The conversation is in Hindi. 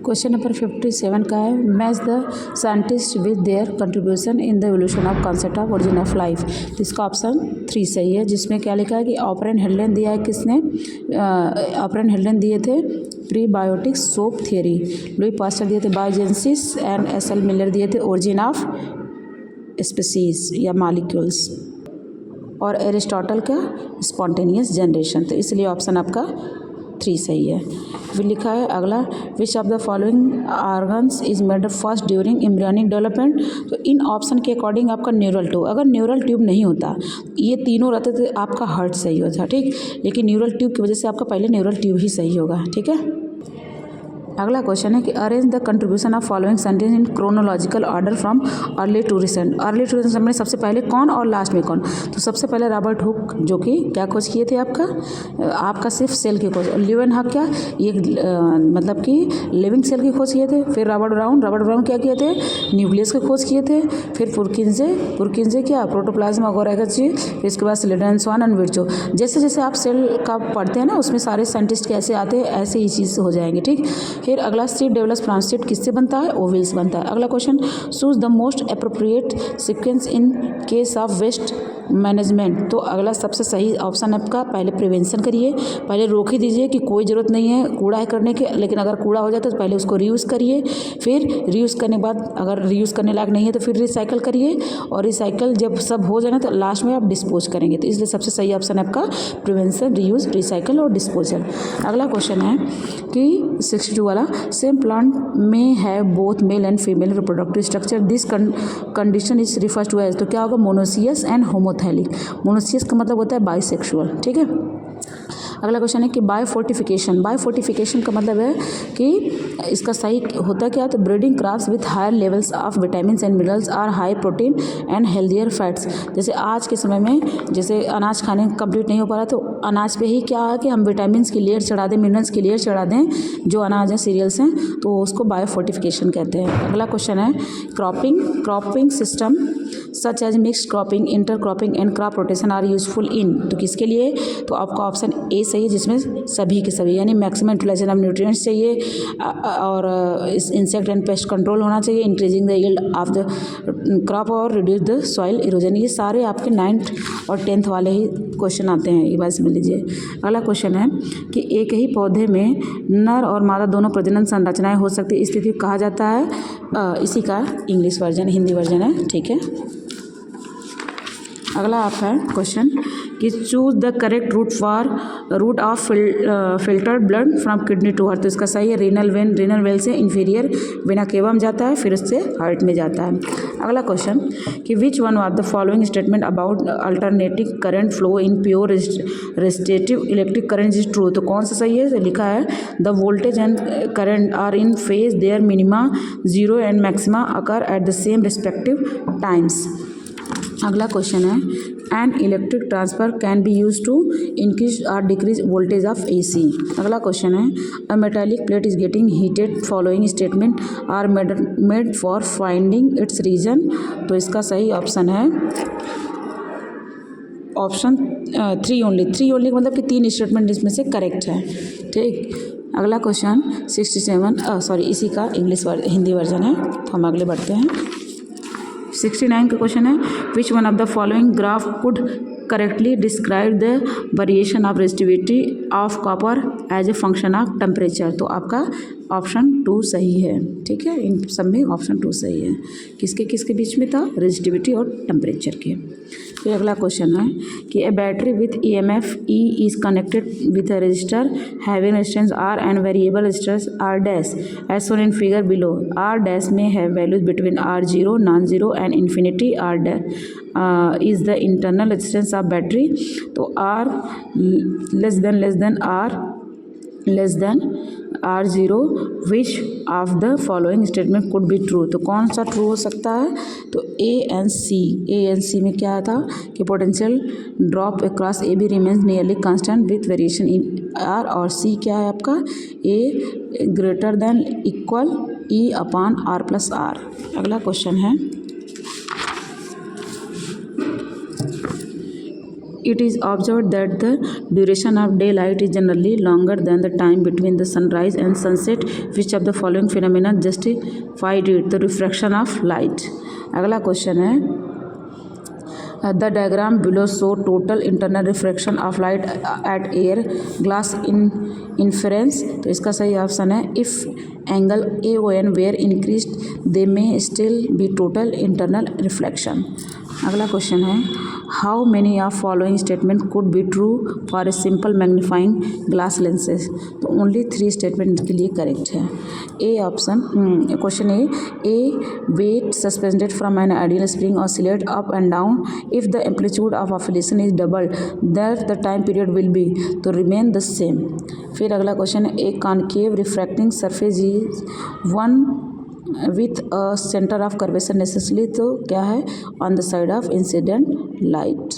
क्वेश्चन नंबर 57 का है, match the scientist with their contribution in the evolution of concept of origin of life. तो इसका ऑप्शन 3 सही है, जिसमें क्या लिखा है कि ऑपरेन हेडलाइन दिया है किसने, ऑपरेन हेडलाइन दिए थे prebiotic soap theory, Louis Pasteur दिए थे बायोजेनेसिस एंड एस.एल. मिलर दिए थे ओरिजिन ऑफ स्पीसीज या मॉलिक्यूल्स, और एरिस्टोटल का स्पॉन्टेनियस जनरेशन। तो इसलिए ऑप्शन आपका 3 सही है। फिर लिखा है अगला, विच of the following organs is made first during embryonic development. तो इन ऑप्शन के अकॉर्डिंग आपका न्यूरल ट्यूब, अगर न्यूरल ट्यूब नहीं होता, ये तीनों रहते तो आपका हार्ट सही होता, ठीक, लेकिन न्यूरल ट्यूब की वजह से आपका पहले न्यूरल ट्यूब ही सही होगा, ठीक है। अगला क्वेश्चन है कि arrange the contribution of following sentence in chronological order from early to recent. Early to recent में सबसे पहले कौन और लास्ट में कौन। तो सबसे पहले रॉबर्ट हुक, जो कि क्या खोज किए थे आपका सिर्फ सेल की खोज। ल्यूवन हक क्या, ये मतलब कि लिविंग सेल की खोज किए थे। फिर रॉबर्ट ब्राउन क्या किए थे, न्यूक्लियस की खोज किए थे। फिर पुरकिंजे क्या, प्रोटोप्लाज्म अगोरेगा चीज। फिर इसके बाद स्लेडन स्वान एंड विर्चो। जैसे जैसे आप सेल का पढ़ते हैं ना, उसमें सारे साइंटिस्ट कैसे आते हैं, ऐसे ही चीज़ हो जाएंगे, ठीक। फिर अगला, सीड डेवलप्स फ्रॉम सीड किससे बनता है, ओविल्स बनता है। अगला question, choose the most appropriate sequence in case of waste management. तो अगला सबसे सही ऑप्शन आपका, पहले प्रिवेंशन करिए, पहले रोक ही दीजिए कि कोई ज़रूरत नहीं है कूड़ा है करने के, लेकिन अगर कूड़ा हो जाता है तो पहले उसको रीयूज़ करिए। फिर रीयूज़ करने के बाद अगर रीयूज़ करने लायक नहीं है तो फिर रिसाइकल करिए, और रिसाइकल जब सब हो जाए ना तो लास्ट में आप डिस्पोज करेंगे। तो इसलिए सबसे सही ऑप्शन है आपका प्रिवेंशन, रीयूज़, रिसाइकल और डिस्पोजल। अगला क्वेश्चन है कि 62 वाला, सेम प्लांट में have both male and female reproductive structure, this condition is refers to as. तो क्या होगा, मोनोसियस एंड होमोथैलिक। मोनोसियस का मतलब होता है बाइसेक्सुअल, ठीक है। अगला क्वेश्चन है कि बायोफोर्टिफिकेशन का मतलब है कि इसका सही होता क्या, तो breeding crops with higher levels of vitamin and minerals are high protein and healthier fats. जैसे आज के समय में जैसे अनाज खाने कंप्लीट नहीं हो पा रहा, तो अनाज पे ही क्या है कि हम विटामिन की लेयर चढ़ा दें, मिनरल्स की लेयर चढ़ा दें, जो अनाज है, सीरियल्स हैं, तो उसको बायोफोर्टिफिकेशन कहते हैं। अगला क्वेश्चन है, cropping system such as mixed cropping, intercropping and crop rotation are useful in. तो किसके लिए, तो आपका ऑप्शन ए सही है, जिसमें सभी के सभी, यानी मैक्सिमम यूटिलाइजेशन ऑफ न्यूट्रिएंट्स चाहिए, और इस इंसेक्ट एंड पेस्ट कंट्रोल होना चाहिए, increasing the yield of the crop और रिड्यूस द सॉइल इरोजन। ये सारे आपके 9th और 10th वाले ही क्वेश्चन आते हैं, ये बात समझ लीजिए। अगला क्वेश्चन है कि एक ही पौधे में नर और मादा दोनों प्रजनन संरचनाएं हो सकती है, इस स्थिति को कहा जाता है, इसी का इंग्लिश वर्जन, हिंदी वर्जन है, ठीक है। अगला आप है क्वेश्चन कि choose the correct route of filtered blood from kidney to heart. तो इसका सही है रीनल वेल से इंफीरियर वेना केवा में जाता है, फिर उससे हार्ट में जाता है। अगला क्वेश्चन कि which one of the following statement about alternating current flow in pure resistive electric current is true. तो कौन सा सही है, तो लिखा है the voltage and current are in phase, there minima 0 and maxima occur at the same respective times. अगला क्वेश्चन है, an electric transfer can be use to increase और डिक्रीज वोल्टेज ऑफ AC। अगला क्वेश्चन है, a metallic plate is getting heated, following statement are made for finding its reason. तो इसका सही ऑप्शन है ऑप्शन 3 ओनली का मतलब कि 3 स्टेटमेंट इसमें से करेक्ट है, ठीक। अगला क्वेश्चन 67 इसी का हिंदी वर्जन है, तो हम अगले बढ़ते हैं। 69 का क्वेश्चन है, which one of the following graph could correctly describe the variation of resistivity of copper as a function of temperature. तो आपका ऑप्शन 2 सही है, ठीक है। इन सब में ऑप्शन 2 सही है। किसके बीच में था, रेजिस्टिविटी और टेम्परेचर के। फिर अगला क्वेश्चन है कि a battery with EMF E is connected with a resistor having resistance R and variable resistance R dash as shown in figure below. R dash may have values between R0, non zero and infinity. R dash is the internal resistance of battery. तो R less than R0, which of the following statement could be true. तो कौन सा ट्रू हो सकता है, तो A एंड C में क्या था कि potential drop across AB remains nearly constant with variation in R, और C क्या है आपका A greater than equal E upon R plus R। अगला क्वेश्चन है It is observed that the duration of daylight is generally longer than the time between the sunrise and sunset. Which of the following phenomena justified it? The refraction of light. अगला क्वेश्चन है, the diagram below show total internal refraction of light at air glass interface. तो इसका सही ऑप्शन है if angle A O N were increased they may still be total internal reflection. अगला क्वेश्चन है, how many of following statement could be true for a simple magnifying glass lenses. तो ओनली 3 स्टेटमेंट के लिए करेक्ट है. A option, question a weight suspended from an ideal spring oscillate up and down if the amplitude of oscillation is doubled that the time period will be तो रिमेन द सेम. फिर अगला क्वेश्चन है, a concave refracting surface is one with a centre of curvature necessary. तो क्या है, on the side of incident light.